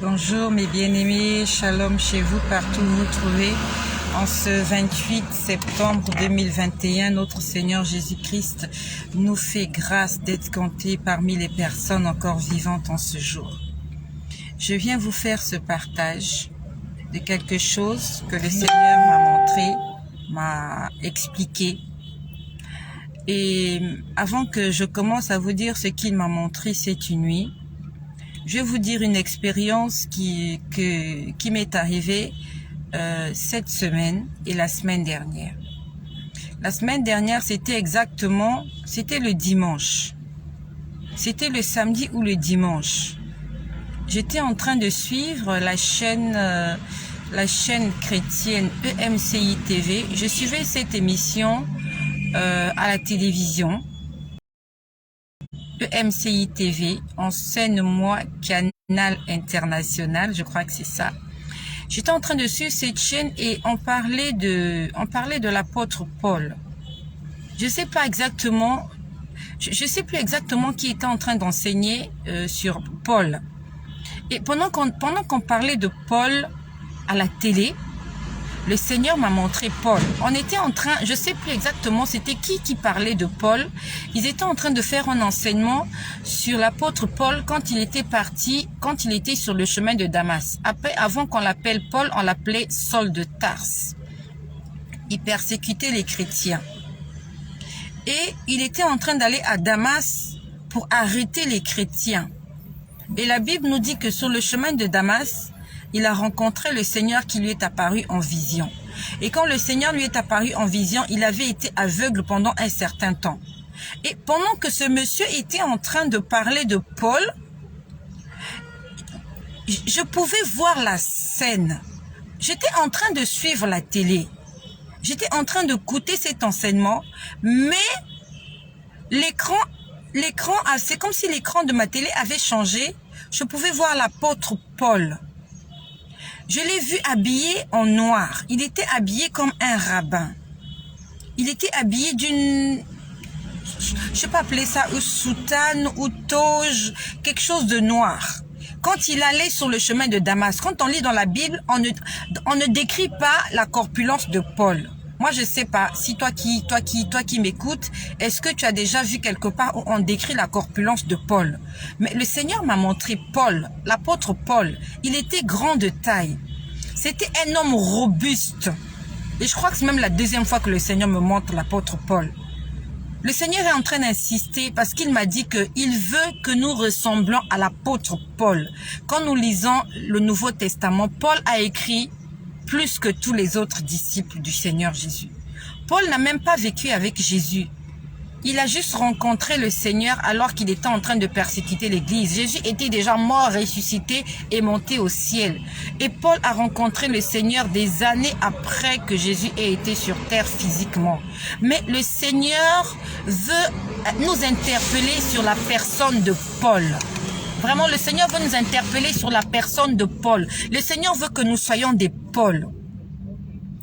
Bonjour mes bien-aimés, shalom chez vous, partout où vous vous trouvez. En ce 28 septembre 2021, notre Seigneur Jésus-Christ nous fait grâce d'être compté parmi les personnes encore vivantes en ce jour. Je viens vous faire ce partage de quelque chose que le Seigneur m'a montré, m'a expliqué. Et avant que je commence à vous dire ce qu'il m'a montré cette nuit, je vais vous dire une expérience qui m'est arrivée cette semaine et la semaine dernière. La semaine dernière, c'était le dimanche. C'était le samedi ou le dimanche. J'étais en train de suivre la chaîne chrétienne EMCI TV. Je suivais cette émission à la télévision. EMCI TV, enseigne-moi canal international, je crois que c'est ça. J'étais en train de suivre cette chaîne et on parlait de l'apôtre Paul. Je sais pas exactement, je sais plus exactement qui était en train d'enseigner sur Paul. Et pendant qu'on parlait de Paul à la télé, le Seigneur m'a montré Paul. On était en train, je sais plus exactement c'était qui parlait de Paul. Ils étaient en train de faire un enseignement sur l'apôtre Paul quand il était sur le chemin de Damas. Avant qu'on l'appelle Paul, on l'appelait Saul de Tarse. Il persécutait les chrétiens. Et il était en train d'aller à Damas pour arrêter les chrétiens. Et la Bible nous dit que sur le chemin de Damas, il a rencontré le Seigneur qui lui est apparu en vision. Et quand le Seigneur lui est apparu en vision, il avait été aveugle pendant un certain temps. Et pendant que ce monsieur était en train de parler de Paul, je pouvais voir la scène. J'étais en train de suivre la télé. J'étais en train de écouter cet enseignement, mais l'écran, c'est comme si l'écran de ma télé avait changé. Je pouvais voir l'apôtre Paul. Je l'ai vu habillé en noir. Il était habillé comme un rabbin. Il était habillé d'une, je sais pas appeler ça, ou soutane, ou toge, quelque chose de noir. Quand il allait sur le chemin de Damas, quand on lit dans la Bible, on ne décrit pas la corpulence de Paul. Moi, je sais pas, si toi qui m'écoutes, est-ce que tu as déjà vu quelque part où on décrit la corpulence de Paul? Mais le Seigneur m'a montré Paul, l'apôtre Paul. Il était grand de taille. C'était un homme robuste. Et je crois que c'est même la deuxième fois que le Seigneur me montre l'apôtre Paul. Le Seigneur est en train d'insister parce qu'il m'a dit qu'il veut que nous ressemblons à l'apôtre Paul. Quand nous lisons le Nouveau Testament, Paul a écrit plus que tous les autres disciples du Seigneur Jésus. Paul n'a même pas vécu avec Jésus. Il a juste rencontré le Seigneur alors qu'il était en train de persécuter l'église. Jésus était déjà mort, ressuscité et monté au ciel. Et Paul a rencontré le Seigneur des années après que Jésus ait été sur terre physiquement. Mais le Seigneur veut nous interpeller sur la personne de Paul. Vraiment, le Seigneur veut nous interpeller sur la personne de Paul. Le Seigneur veut que nous soyons des Paul.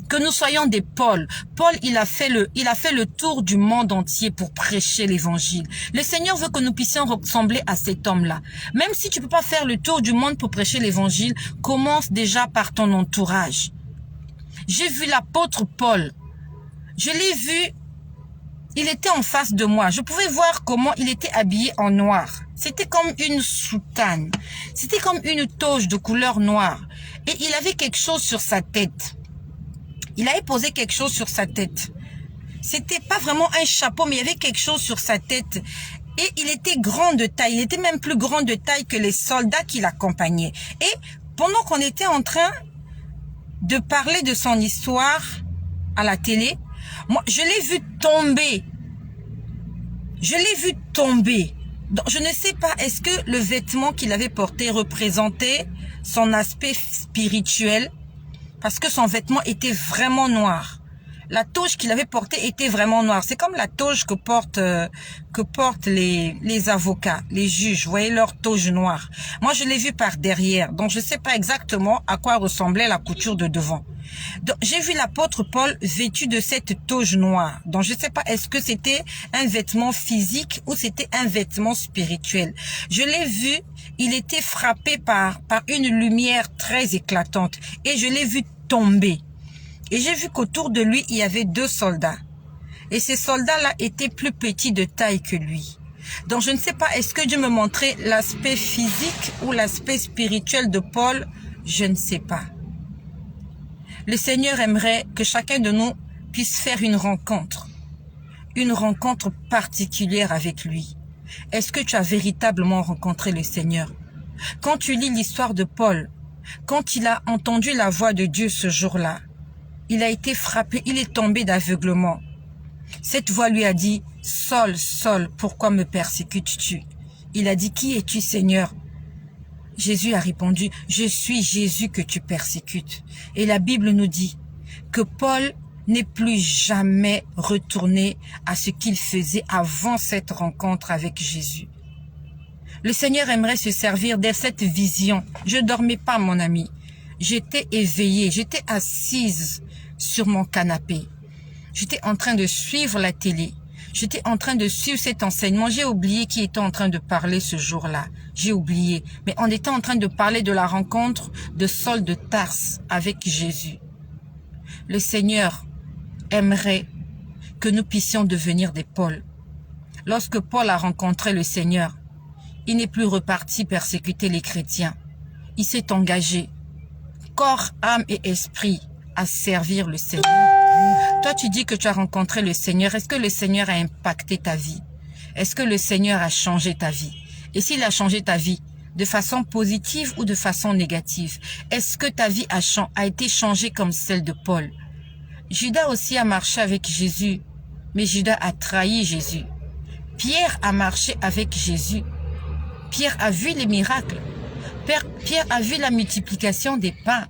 Que nous soyons des Paul. Paul, il a fait le tour du monde entier pour prêcher l'évangile. Le Seigneur veut que nous puissions ressembler à cet homme-là. Même si tu peux pas faire le tour du monde pour prêcher l'évangile, commence déjà par ton entourage. J'ai vu l'apôtre Paul. Je l'ai vu. Il était en face de moi. Je pouvais voir comment il était habillé en noir. C'était comme une soutane. C'était comme une toge de couleur noire. Et il avait quelque chose sur sa tête. Il avait posé quelque chose sur sa tête. C'était pas vraiment un chapeau, mais il y avait quelque chose sur sa tête. Et il était grand de taille. Il était même plus grand de taille que les soldats qui l'accompagnaient. Et pendant qu'on était en train de parler de son histoire à la télé, moi, je l'ai vu tomber. Je l'ai vu tomber. Donc, je ne sais pas, est-ce que le vêtement qu'il avait porté représentait son aspect spirituel? Parce que son vêtement était vraiment noir. La toge qu'il avait portée était vraiment noire. C'est comme la toge que portent les avocats, les juges. Vous voyez leur toge noire. Moi, je l'ai vu par derrière. Donc, je ne sais pas exactement à quoi ressemblait la couture de devant. Donc, j'ai vu l'apôtre Paul vêtu de cette toge noire. Donc, je ne sais pas, est-ce que c'était un vêtement physique ou c'était un vêtement spirituel. Je l'ai vu, il était frappé par une lumière très éclatante. Et je l'ai vu tomber. Et j'ai vu qu'autour de lui, il y avait 2 soldats. Et ces soldats-là étaient plus petits de taille que lui. Donc, je ne sais pas, est-ce que Dieu me montrait l'aspect physique ou l'aspect spirituel de Paul? Je ne sais pas. Le Seigneur aimerait que chacun de nous puisse faire une rencontre particulière avec lui. Est-ce que tu as véritablement rencontré le Seigneur? Quand tu lis l'histoire de Paul, quand il a entendu la voix de Dieu ce jour-là, il a été frappé, il est tombé d'aveuglement. Cette voix lui a dit, « Saul, Saul, pourquoi me persécutes-tu » Il a dit, « Qui es-tu, Seigneur ?» Jésus a répondu, « Je suis Jésus que tu persécutes. » Et la Bible nous dit que Paul n'est plus jamais retourné à ce qu'il faisait avant cette rencontre avec Jésus. Le Seigneur aimerait se servir de cette vision. Je ne dormais pas, mon ami. J'étais éveillée, j'étais assise sur mon canapé. J'étais en train de suivre la télé. J'étais en train de suivre cet enseignement. J'ai oublié qui était en train de parler ce jour-là. J'ai oublié. Mais on était en train de parler de la rencontre de Saul de Tarse avec Jésus. Le Seigneur aimerait que nous puissions devenir des Paul. Lorsque Paul a rencontré le Seigneur, il n'est plus reparti persécuter les chrétiens. Il s'est engagé, corps, âme et esprit, à servir le Seigneur. Toi, tu dis que tu as rencontré le Seigneur. Est-ce que le Seigneur a impacté ta vie? Est-ce que le Seigneur a changé ta vie? Et s'il a changé ta vie, de façon positive ou de façon négative, est-ce que ta vie a été changée comme celle de Paul? Judas aussi a marché avec Jésus, mais Judas a trahi Jésus. Pierre a marché avec Jésus. Pierre a vu les miracles. Pierre a vu la multiplication des pains.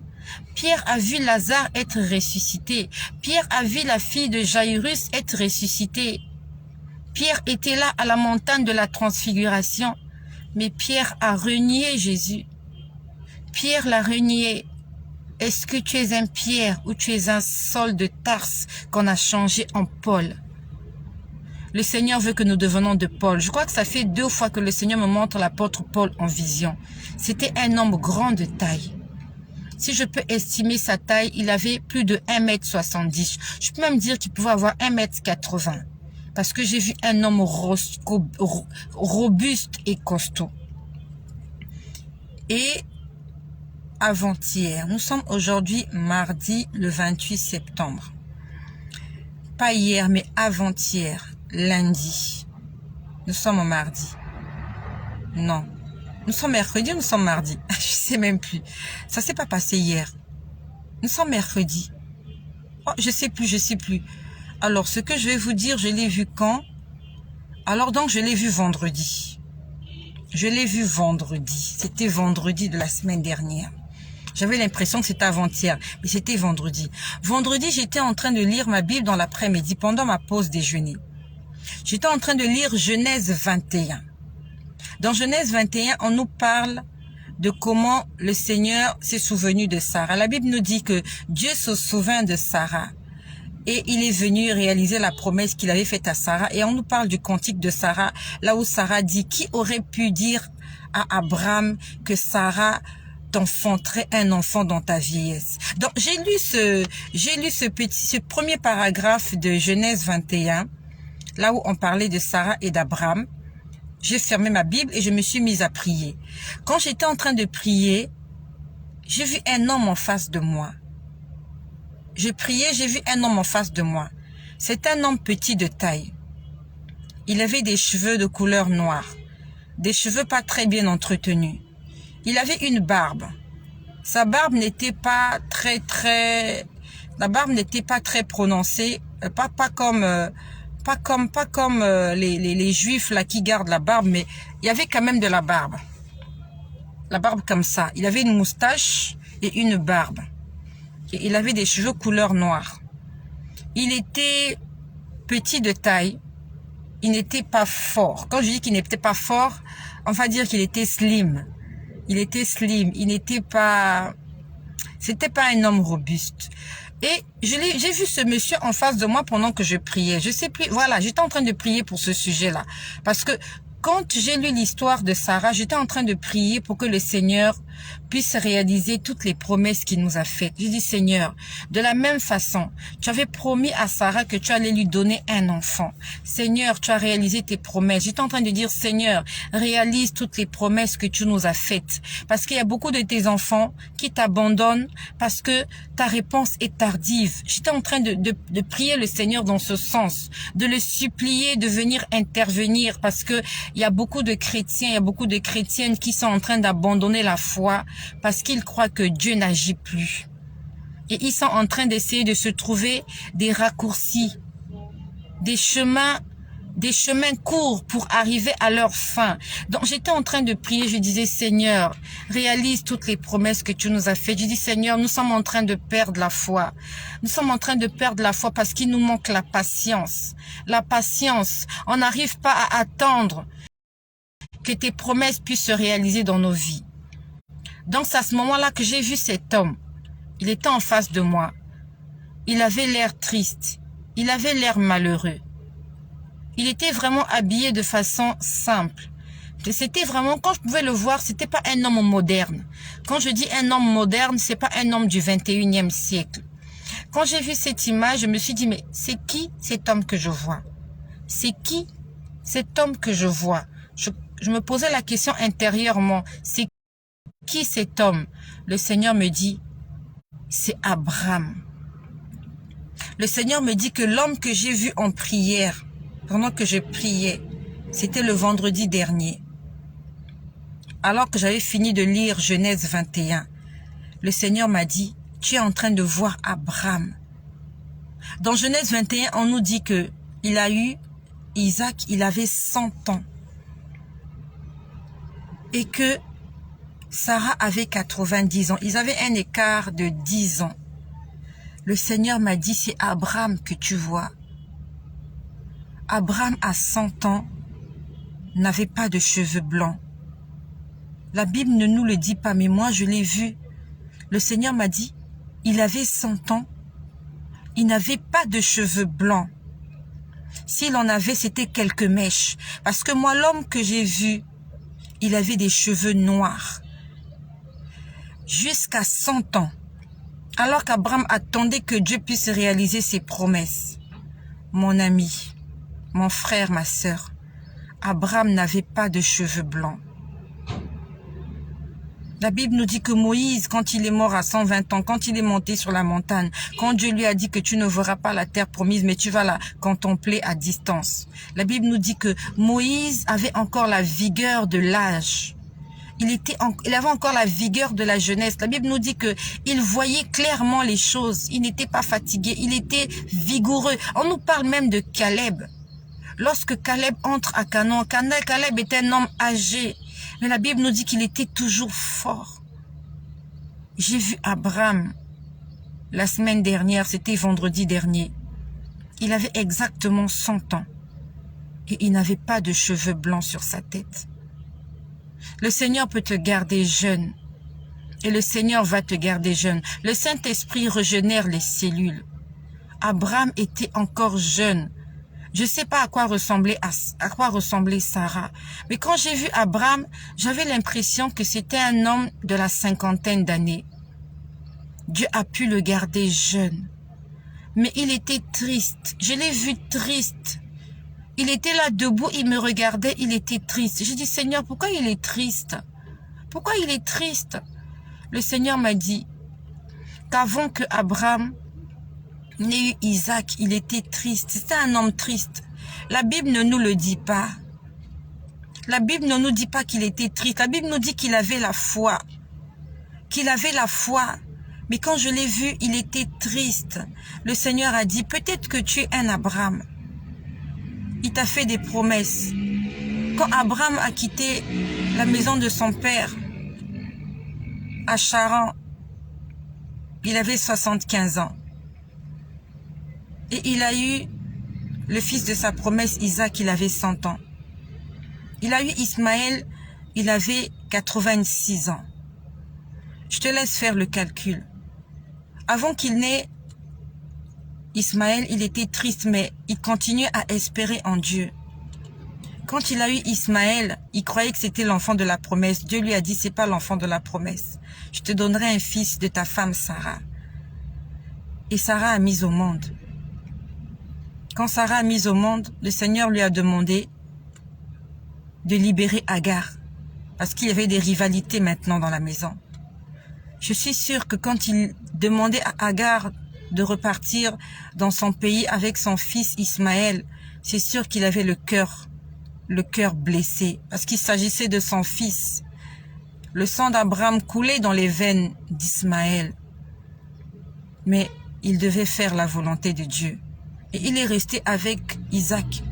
Pierre a vu Lazare être ressuscité. Pierre a vu la fille de Jairus être ressuscitée. Pierre était là à la montagne de la transfiguration. Mais Pierre a renié Jésus. Pierre l'a renié. Est-ce que tu es un Pierre ou tu es un Saul de Tarse qu'on a changé en Paul? Le Seigneur veut que nous devenions de Paul. Je crois que ça fait 2 fois que le Seigneur me montre l'apôtre Paul en vision. C'était un homme grand de taille. Si je peux estimer sa taille, il avait plus de 1,70 m. Je peux même dire qu'il pouvait avoir 1,80 m. Parce que j'ai vu un homme robuste et costaud. Et avant-hier, nous sommes aujourd'hui mardi le 28 septembre. Pas hier, mais avant-hier, lundi. Nous sommes au mardi. Non. Nous sommes mercredi ou nous sommes mardi? Je sais même plus. Ça s'est pas passé hier. Nous sommes mercredi. Oh, je sais plus. Alors, ce que je vais vous dire, je l'ai vu quand? Alors donc, je l'ai vu vendredi. Je l'ai vu vendredi. C'était vendredi de la semaine dernière. J'avais l'impression que c'était avant-hier, mais c'était vendredi. Vendredi, j'étais en train de lire ma Bible dans l'après-midi, pendant ma pause déjeuner. J'étais en train de lire Genèse 21. Dans Genèse 21, on nous parle de comment le Seigneur s'est souvenu de Sarah. La Bible nous dit que Dieu se souvint de Sarah. Et il est venu réaliser la promesse qu'il avait faite à Sarah. Et on nous parle du cantique de Sarah, là où Sarah dit, qui aurait pu dire à Abraham que Sarah t'enfanterait un enfant dans ta vieillesse. Donc, j'ai lu ce premier paragraphe de Genèse 21, là où on parlait de Sarah et d'Abraham. J'ai fermé ma Bible et je me suis mise à prier. Quand j'étais en train de prier, j'ai vu un homme en face de moi. Je priais, j'ai vu un homme en face de moi. C'est un homme petit de taille. Il avait des cheveux de couleur noire, des cheveux pas très bien entretenus. Il avait une barbe. Sa barbe n'était pas très prononcée, pas comme les juifs là qui gardent la barbe, mais il y avait quand même de la barbe. La barbe comme ça. Il avait une moustache et une barbe. Et il avait des cheveux couleur noire. Il était petit de taille. Il n'était pas fort. Quand je dis qu'il n'était pas fort, on va dire qu'il était slim. Il était slim. Il n'était pas C'était pas un homme robuste. Et j'ai vu ce monsieur en face de moi pendant que je priais. Je sais plus, voilà, j'étais en train de prier pour ce sujet-là. Parce que quand j'ai lu l'histoire de Sarah, j'étais en train de prier pour que le Seigneur puisse réaliser toutes les promesses qu'il nous a faites. J'ai dit, Seigneur, de la même façon, tu avais promis à Sarah que tu allais lui donner un enfant. Seigneur, tu as réalisé tes promesses. J'étais en train de dire, Seigneur, réalise toutes les promesses que tu nous as faites. Parce qu'il y a beaucoup de tes enfants qui t'abandonnent parce que ta réponse est tardive. J'étais en train de prier le Seigneur dans ce sens, de le supplier de venir intervenir parce que il y a beaucoup de chrétiens, il y a beaucoup de chrétiennes qui sont en train d'abandonner la foi parce qu'ils croient que Dieu n'agit plus. Et ils sont en train d'essayer de se trouver des raccourcis, des chemins courts pour arriver à leur fin. Donc j'étais en train de prier, je disais, Seigneur, réalise toutes les promesses que tu nous as faites. Je dis, Seigneur, nous sommes en train de perdre la foi. Nous sommes en train de perdre la foi parce qu'il nous manque la patience. La patience, on n'arrive pas à attendre que tes promesses puissent se réaliser dans nos vies. Donc c'est à ce moment-là que j'ai vu cet homme. Il était en face de moi. Il avait l'air triste. Il avait l'air malheureux. Il était vraiment habillé de façon simple. C'était vraiment, quand je pouvais le voir, c'était pas un homme moderne. Quand je dis un homme moderne, c'est pas un homme du 21e siècle. Quand j'ai vu cette image, je me suis dit, mais c'est qui cet homme que je vois? C'est qui cet homme que je vois? Je me posais la question intérieurement, c'est qui cet homme? Le Seigneur me dit, c'est Abraham. Le Seigneur me dit que l'homme que j'ai vu en prière, pendant que je priais, c'était le vendredi dernier. Alors que j'avais fini de lire Genèse 21, le Seigneur m'a dit, tu es en train de voir Abraham. Dans Genèse 21, on nous dit que il a eu Isaac, il avait 100 ans. Et que Sarah avait 90 ans. Ils avaient un écart de 10 ans. Le Seigneur m'a dit, c'est Abraham que tu vois. Abraham, à 100 ans, n'avait pas de cheveux blancs. La Bible ne nous le dit pas, mais moi je l'ai vu. Le Seigneur m'a dit, il avait 100 ans, il n'avait pas de cheveux blancs. S'il en avait, c'était quelques mèches. Parce que moi, l'homme que j'ai vu, il avait des cheveux noirs. Jusqu'à 100 ans. Alors qu'Abraham attendait que Dieu puisse réaliser ses promesses. Mon ami, mon frère, ma sœur, Abraham n'avait pas de cheveux blancs. La Bible nous dit que Moïse, quand il est mort à 120 ans, quand il est monté sur la montagne, quand Dieu lui a dit que tu ne verras pas la terre promise, mais tu vas la contempler à distance. La Bible nous dit que Moïse avait encore la vigueur de l'âge. Il avait encore la vigueur de la jeunesse. La Bible nous dit que il voyait clairement les choses. Il n'était pas fatigué. Il était vigoureux. On nous parle même de Caleb. Lorsque Caleb entre à Canaan, Caleb était un homme âgé. Mais la Bible nous dit qu'il était toujours fort. J'ai vu Abraham la semaine dernière, c'était vendredi dernier. Il avait exactement 100 ans. Et il n'avait pas de cheveux blancs sur sa tête. Le Seigneur peut te garder jeune. Et le Seigneur va te garder jeune. Le Saint-Esprit régénère les cellules. Abraham était encore jeune. Je ne sais pas à quoi ressemblait Sarah. Mais quand j'ai vu Abraham, j'avais l'impression que c'était un homme de la cinquantaine d'années. Dieu a pu le garder jeune. Mais il était triste. Je l'ai vu triste. Il était là debout, il me regardait, il était triste. J'ai dit, Seigneur, pourquoi il est triste? Pourquoi il est triste? Le Seigneur m'a dit qu'avant que Abraham n'ait eu Isaac, il était triste. C'était un homme triste. La Bible ne nous le dit pas. La Bible ne nous dit pas qu'il était triste. La Bible nous dit qu'il avait la foi. Qu'il avait la foi. Mais quand je l'ai vu, il était triste. Le Seigneur a dit, peut-être que tu es un Abraham. Il t'a fait des promesses. Quand Abraham a quitté la maison de son père à Charan, il avait 75 ans. Et il a eu le fils de sa promesse, Isaac, il avait 100 ans. Il a eu Ismaël, il avait 86 ans. Je te laisse faire le calcul. Avant qu'il n'ait Ismaël, il était triste, mais il continuait à espérer en Dieu. Quand il a eu Ismaël, il croyait que c'était l'enfant de la promesse. Dieu lui a dit, c'est pas l'enfant de la promesse. Je te donnerai un fils de ta femme Sarah. Et Sarah a mis au monde. Quand Sarah a mis au monde, le Seigneur lui a demandé de libérer Agar. Parce qu'il y avait des rivalités maintenant dans la maison. Je suis sûre que quand il demandait à Agar de repartir dans son pays avec son fils Ismaël, c'est sûr qu'il avait le cœur blessé, parce qu'il s'agissait de son fils. Le sang d'Abraham coulait dans les veines d'Ismaël. Mais il devait faire la volonté de Dieu. Et il est resté avec Isaac.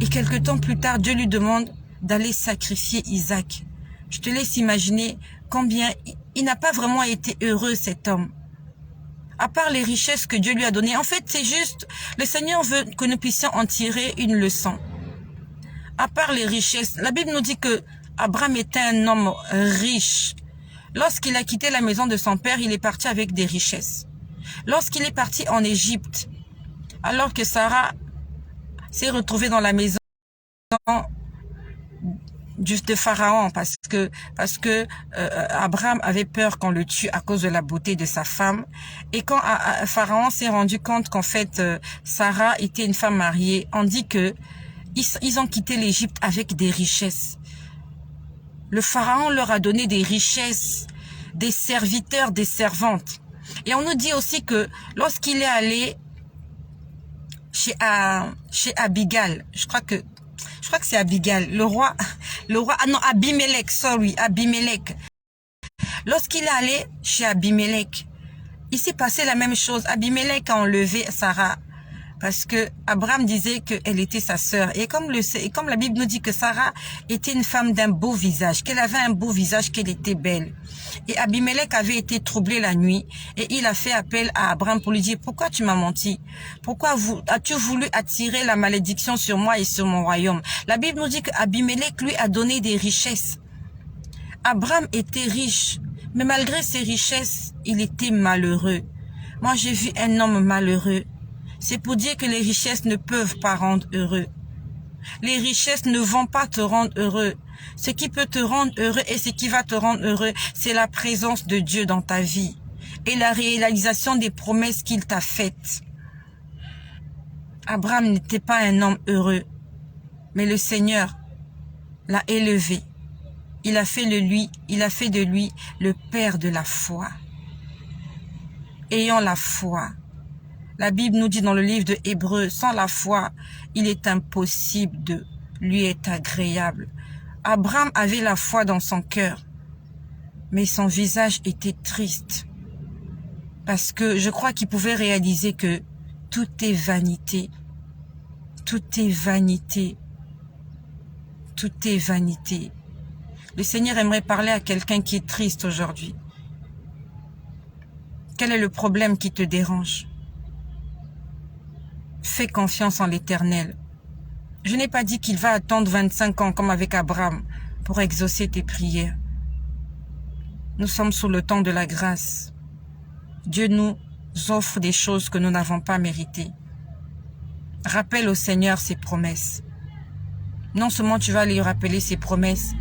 Et quelque temps plus tard, Dieu lui demande d'aller sacrifier Isaac. Je te laisse imaginer combien il n'a pas vraiment été heureux, cet homme. À part les richesses que Dieu lui a données. En fait, c'est juste, le Seigneur veut que nous puissions en tirer une leçon. À part les richesses, la Bible nous dit que Abraham était un homme riche. Lorsqu'il a quitté la maison de son père, il est parti avec des richesses. Lorsqu'il est parti en Égypte, alors que Sarah s'est retrouvée dans la maison de Pharaon, parce que Abraham avait peur qu'on le tue à cause de la beauté de sa femme. Et quand Pharaon s'est rendu compte qu'en fait Sarah était une femme mariée, on dit que ils ont quitté l'Égypte avec des richesses. Le Pharaon leur a donné des richesses, des serviteurs, des servantes. Et on nous dit aussi que lorsqu'il est allé chez Abigail, je crois que c'est Abigail, le roi, ah non, Abimelech. Lorsqu'il est allé chez Abimelech, il s'est passé la même chose. Abimelech a enlevé Sarah parce que Abraham disait qu'elle était sa sœur. Et comme la Bible nous dit que Sarah était une femme d'un beau visage, qu'elle avait un beau visage, qu'elle était belle. Et Abimelech avait été troublé la nuit et il a fait appel à Abraham pour lui dire, pourquoi tu m'as menti? Pourquoi as-tu voulu attirer la malédiction sur moi et sur mon royaume? La Bible nous dit qu'Abimelech lui a donné des richesses. Abraham était riche, mais malgré ses richesses, il était malheureux. Moi, j'ai vu un homme malheureux. C'est pour dire que les richesses ne peuvent pas rendre heureux. Les richesses ne vont pas te rendre heureux. Ce qui peut te rendre heureux et ce qui va te rendre heureux, c'est la présence de Dieu dans ta vie et la réalisation des promesses qu'il t'a faites. Abraham n'était pas un homme heureux, mais le Seigneur l'a élevé. Il a fait de lui le père de la foi. Ayant la foi. La Bible nous dit dans le livre de Hébreux, sans la foi, il est impossible de lui être agréable. Abraham avait la foi dans son cœur, mais son visage était triste. Parce que je crois qu'il pouvait réaliser que tout est vanité. Tout est vanité. Tout est vanité. Le Seigneur aimerait parler à quelqu'un qui est triste aujourd'hui. Quel est le problème qui te dérange? Fais confiance en l'Éternel. Je n'ai pas dit qu'il va attendre 25 ans comme avec Abraham pour exaucer tes prières. Nous sommes sous le temps de la grâce. Dieu nous offre des choses que nous n'avons pas méritées. Rappelle au Seigneur ses promesses. Non seulement tu vas lui rappeler ses promesses,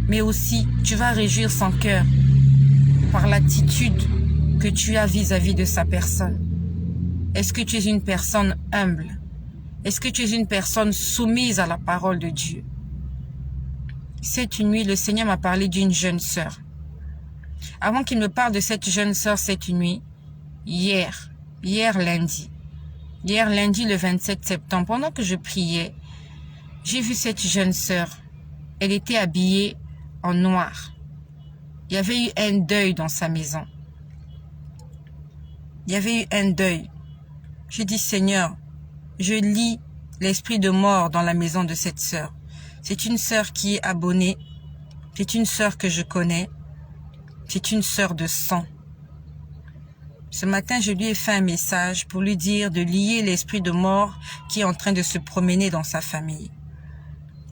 mais aussi tu vas réjouir son cœur par l'attitude que tu as vis-à-vis de sa personne. Est-ce que tu es une personne humble? Est-ce que tu es une personne soumise à la parole de Dieu? Cette nuit, le Seigneur m'a parlé d'une jeune sœur. Avant qu'il me parle de cette jeune sœur cette nuit, hier lundi le 27 septembre, pendant que je priais, j'ai vu cette jeune sœur. Elle était habillée en noir. Il y avait eu un deuil dans sa maison. Il y avait eu un deuil. J'ai dit, Seigneur, je lis l'esprit de mort dans la maison de cette sœur. C'est une sœur qui est abonnée. C'est une sœur que je connais. C'est une sœur de sang. Ce matin, je lui ai fait un message pour lui dire de lier l'esprit de mort qui est en train de se promener dans sa famille.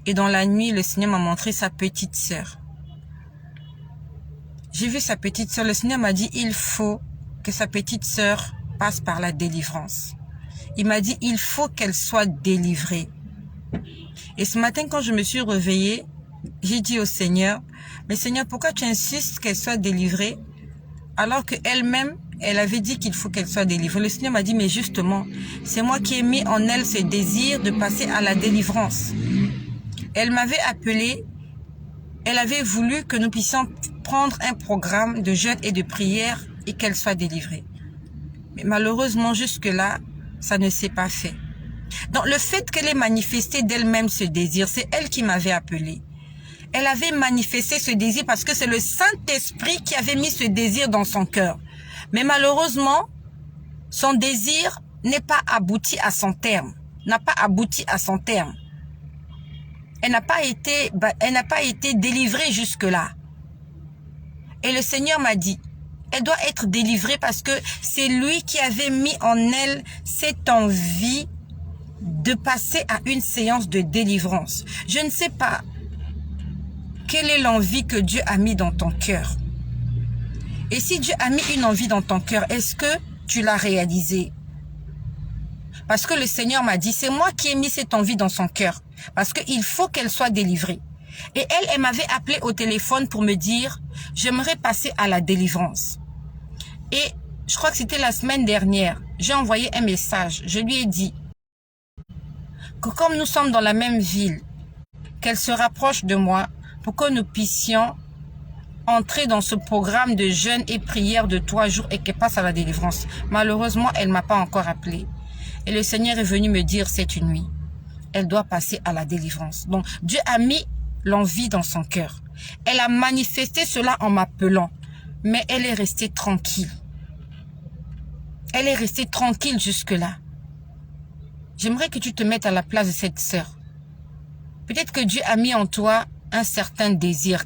Et dans la nuit, le Seigneur m'a montré sa petite sœur. J'ai vu sa petite sœur. Le Seigneur m'a dit, il faut que sa petite sœur passe par la délivrance. Il m'a dit, il faut qu'elle soit délivrée. Et ce matin, quand je me suis réveillée, j'ai dit au Seigneur, mais Seigneur, pourquoi tu insistes qu'elle soit délivrée alors qu'elle-même, elle avait dit qu'il faut qu'elle soit délivrée. Le Seigneur m'a dit, mais justement, c'est moi qui ai mis en elle ce désir de passer à la délivrance. Elle m'avait appelé, elle avait voulu que nous puissions prendre un programme de jeûne et de prière et qu'elle soit délivrée. Mais malheureusement, jusque-là, ça ne s'est pas fait. Donc, le fait qu'elle ait manifesté d'elle-même ce désir, c'est elle qui m'avait appelé. Elle avait manifesté ce désir parce que c'est le Saint-Esprit qui avait mis ce désir dans son cœur. Mais malheureusement, son désir n'est pas abouti à son terme. N'a pas abouti à son terme. Elle n'a pas été délivrée jusque-là. Et le Seigneur m'a dit, elle doit être délivrée parce que c'est lui qui avait mis en elle cette envie de passer à une séance de délivrance. Je ne sais pas quelle est l'envie que Dieu a mis dans ton cœur. Et si Dieu a mis une envie dans ton cœur, est-ce que tu l'as réalisée? Parce que le Seigneur m'a dit, c'est moi qui ai mis cette envie dans son cœur. Parce qu'il faut qu'elle soit délivrée. Et elle m'avait appelé au téléphone pour me dire, j'aimerais passer à la délivrance. Et je crois que c'était la semaine dernière, j'ai envoyé un message. Je lui ai dit que comme nous sommes dans la même ville, qu'elle se rapproche de moi pour que nous puissions entrer dans ce programme de jeûne et prière de 3 jours et qu'elle passe à la délivrance. Malheureusement, elle ne m'a pas encore appelé. Et le Seigneur est venu me dire cette nuit, elle doit passer à la délivrance. Donc, Dieu a mis l'envie dans son cœur. Elle a manifesté cela en m'appelant, mais elle est restée tranquille. Elle est restée tranquille jusque-là. J'aimerais que tu te mettes à la place de cette sœur. Peut-être que Dieu a mis en toi un certain désir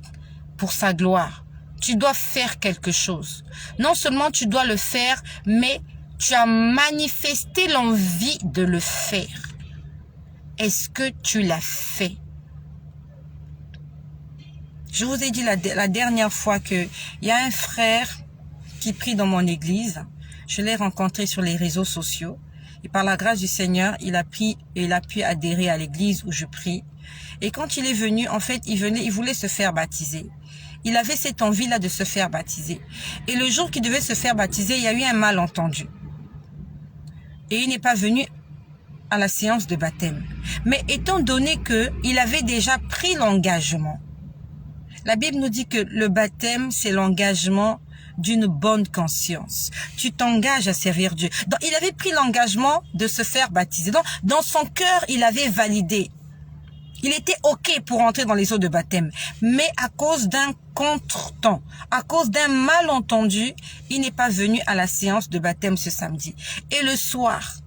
pour sa gloire. Tu dois faire quelque chose. Non seulement tu dois le faire, mais tu as manifesté l'envie de le faire. Est-ce que tu l'as fait? Je vous ai dit la dernière fois qu'il y a un frère qui prie dans mon église. Je l'ai rencontré sur les réseaux sociaux. Et par la grâce du Seigneur, il a pu adhérer à l'église où je prie. Et quand il est venu, en fait, il voulait se faire baptiser. Il avait cette envie-là de se faire baptiser. Et le jour qu'il devait se faire baptiser, il y a eu un malentendu. Et il n'est pas venu à la séance de baptême. Mais étant donné qu'il avait déjà pris l'engagement, la Bible nous dit que le baptême, c'est l'engagement d'une bonne conscience. Tu t'engages à servir Dieu. Donc, il avait pris l'engagement de se faire baptiser. Donc, dans son cœur, il avait validé. Il était OK pour entrer dans les eaux de baptême. Mais à cause d'un contretemps, à cause d'un malentendu, il n'est pas venu à la séance de baptême ce samedi. Et le soir,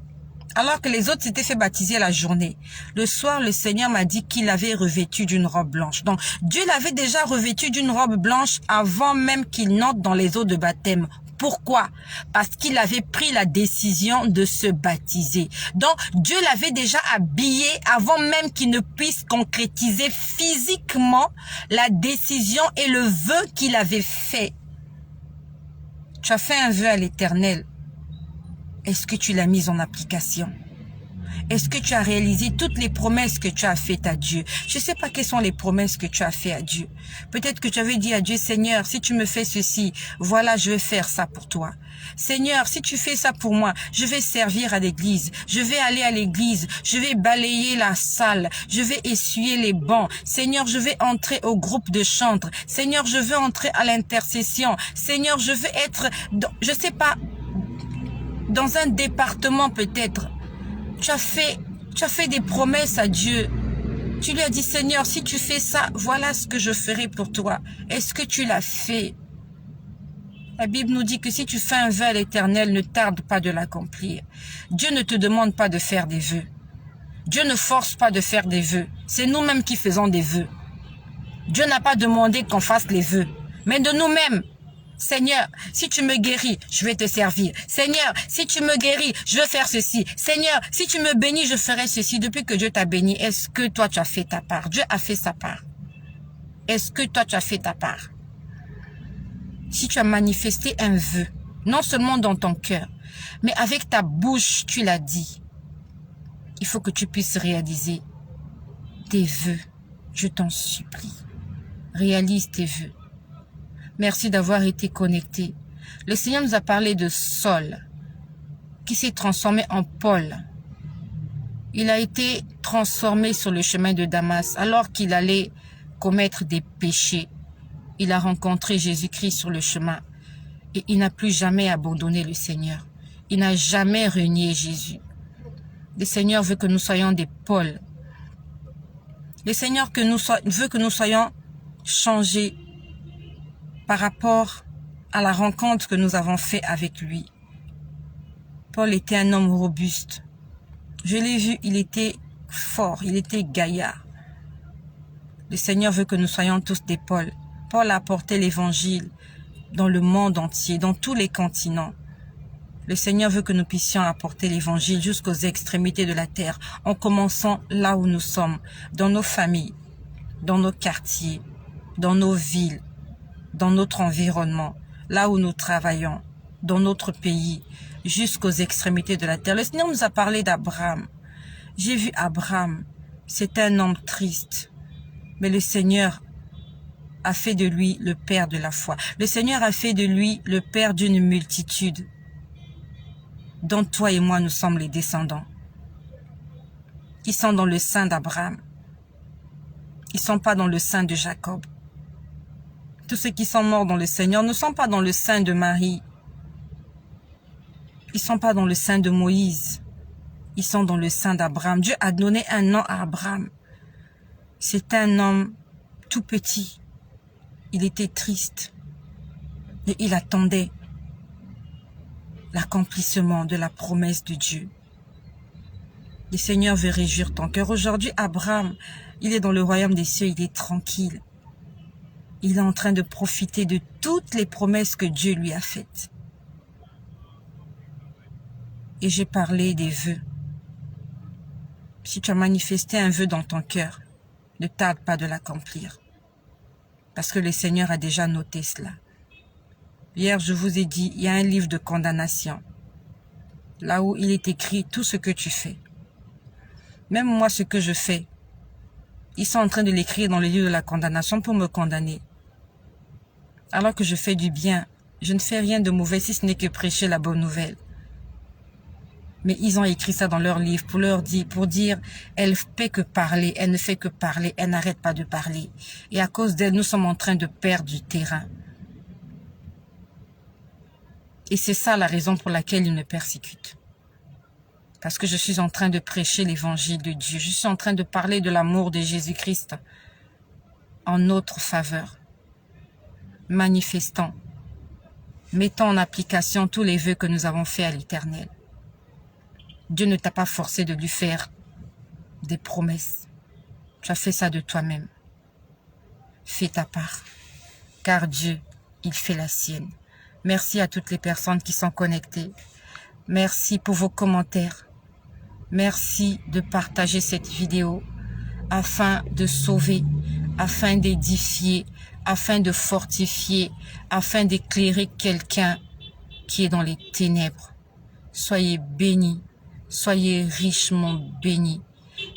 alors que les autres s'étaient fait baptiser la journée, le soir, le Seigneur m'a dit qu'il avait revêtu d'une robe blanche. Donc, Dieu l'avait déjà revêtu d'une robe blanche avant même qu'il n'entre dans les eaux de baptême. Pourquoi? Parce qu'il avait pris la décision de se baptiser. Donc, Dieu l'avait déjà habillé avant même qu'il ne puisse concrétiser physiquement la décision et le vœu qu'il avait fait. Tu as fait un vœu à l'Éternel. Est-ce que tu l'as mis en application? Est-ce que tu as réalisé toutes les promesses que tu as faites à Dieu? Je ne sais pas quelles sont les promesses que tu as faites à Dieu. Peut-être que tu avais dit à Dieu, Seigneur, si tu me fais ceci, voilà, je vais faire ça pour toi. Seigneur, si tu fais ça pour moi, je vais servir à l'église. Je vais aller à l'église. Je vais balayer la salle. Je vais essuyer les bancs. Seigneur, je vais entrer au groupe de chantre. Seigneur, je veux entrer à l'intercession. Seigneur, je veux être, je ne sais pas, dans un département peut-être. Tu as fait des promesses à Dieu. Tu lui as dit, Seigneur, si tu fais ça, voilà ce que je ferai pour toi. Est-ce que tu l'as fait? La Bible nous dit que si tu fais un vœu à l'Éternel, ne tarde pas de l'accomplir. Dieu ne te demande pas de faire des vœux. Dieu ne force pas de faire des vœux. C'est nous-mêmes qui faisons des vœux. Dieu n'a pas demandé qu'on fasse les vœux, mais de nous-mêmes. Seigneur, si tu me guéris, je vais te servir. Seigneur, si tu me guéris, je vais faire ceci. Seigneur, si tu me bénis, je ferai ceci. Depuis que Dieu t'a béni, est-ce que toi tu as fait ta part? Dieu a fait sa part. Est-ce que toi tu as fait ta part? Si tu as manifesté un vœu, Non seulement dans ton cœur, mais avec ta bouche, tu l'as dit. Il faut que tu puisses réaliser tes vœux. Je t'en supplie. Réalise tes vœux. Merci d'avoir été connecté. Le Seigneur nous a parlé de Saul, qui s'est transformé en Paul. Il a été transformé sur le chemin de Damas, alors qu'il allait commettre des péchés. Il a rencontré Jésus-Christ sur le chemin et il n'a plus jamais abandonné le Seigneur. Il n'a jamais renié Jésus. Le Seigneur veut que nous soyons des Paul. Le Seigneur veut que nous soyons changés par rapport à la rencontre que nous avons faite avec lui. Paul était un homme robuste. Je l'ai vu, il était fort, il était gaillard. Le Seigneur veut que nous soyons tous des Paul. Paul a apporté l'évangile dans le monde entier, dans tous les continents. Le Seigneur veut que nous puissions apporter l'évangile jusqu'aux extrémités de la terre, en commençant là où nous sommes, dans nos familles, dans nos quartiers, dans nos villes, dans notre environnement, là où nous travaillons, dans notre pays, jusqu'aux extrémités de la terre. Le Seigneur nous a parlé d'Abraham. J'ai vu Abraham, c'est un homme triste, mais le Seigneur a fait de lui le père de la foi. Le Seigneur a fait de lui le père d'une multitude, dont toi et moi nous sommes les descendants. Ils sont dans le sein d'Abraham. Ils ne sont pas dans le sein de Jacob. Tous ceux qui sont morts dans le Seigneur ne sont pas dans le sein de Marie. Ils ne sont pas dans le sein de Moïse. Ils sont dans le sein d'Abraham. Dieu a donné un nom à Abraham. C'est un homme tout petit. Il était triste. Et il attendait l'accomplissement de la promesse de Dieu. Le Seigneur veut réjouir ton cœur. Aujourd'hui, Abraham, il est dans le royaume des cieux, il est tranquille. Il est en train de profiter de toutes les promesses que Dieu lui a faites. Et j'ai parlé des vœux. Si tu as manifesté un vœu dans ton cœur, ne tarde pas de l'accomplir. Parce que le Seigneur a déjà noté cela. Hier, je vous ai dit, il y a un livre de condamnation. Là où il est écrit tout ce que tu fais. Même moi, ce que je fais, ils sont en train de l'écrire dans le livre de la condamnation pour me condamner. Alors que je fais du bien, je ne fais rien de mauvais si ce n'est que prêcher la bonne nouvelle. Mais ils ont écrit ça dans leur livre pour dire, elle fait que parler, elle ne fait que parler, elle n'arrête pas de parler. Et à cause d'elle, nous sommes en train de perdre du terrain. Et c'est ça la raison pour laquelle ils me persécutent. Parce que je suis en train de prêcher l'évangile de Dieu. Je suis en train de parler de l'amour de Jésus-Christ en notre faveur. Manifestant, mettons en application tous les vœux que nous avons faits à l'Éternel. Dieu ne t'a pas forcé de lui faire des promesses. Tu as fait ça de toi-même. Fais ta part, car Dieu, il fait la sienne. Merci à toutes les personnes qui sont connectées. Merci pour vos commentaires. Merci de partager cette vidéo afin de sauver, afin d'édifier, afin de fortifier, afin d'éclairer quelqu'un qui est dans les ténèbres. Soyez bénis, soyez richement bénis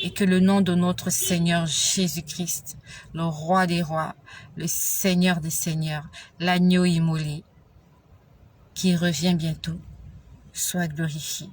et que le nom de notre Seigneur Jésus-Christ, le Roi des rois, le Seigneur des seigneurs, l'agneau immolé, qui revient bientôt, soit glorifié.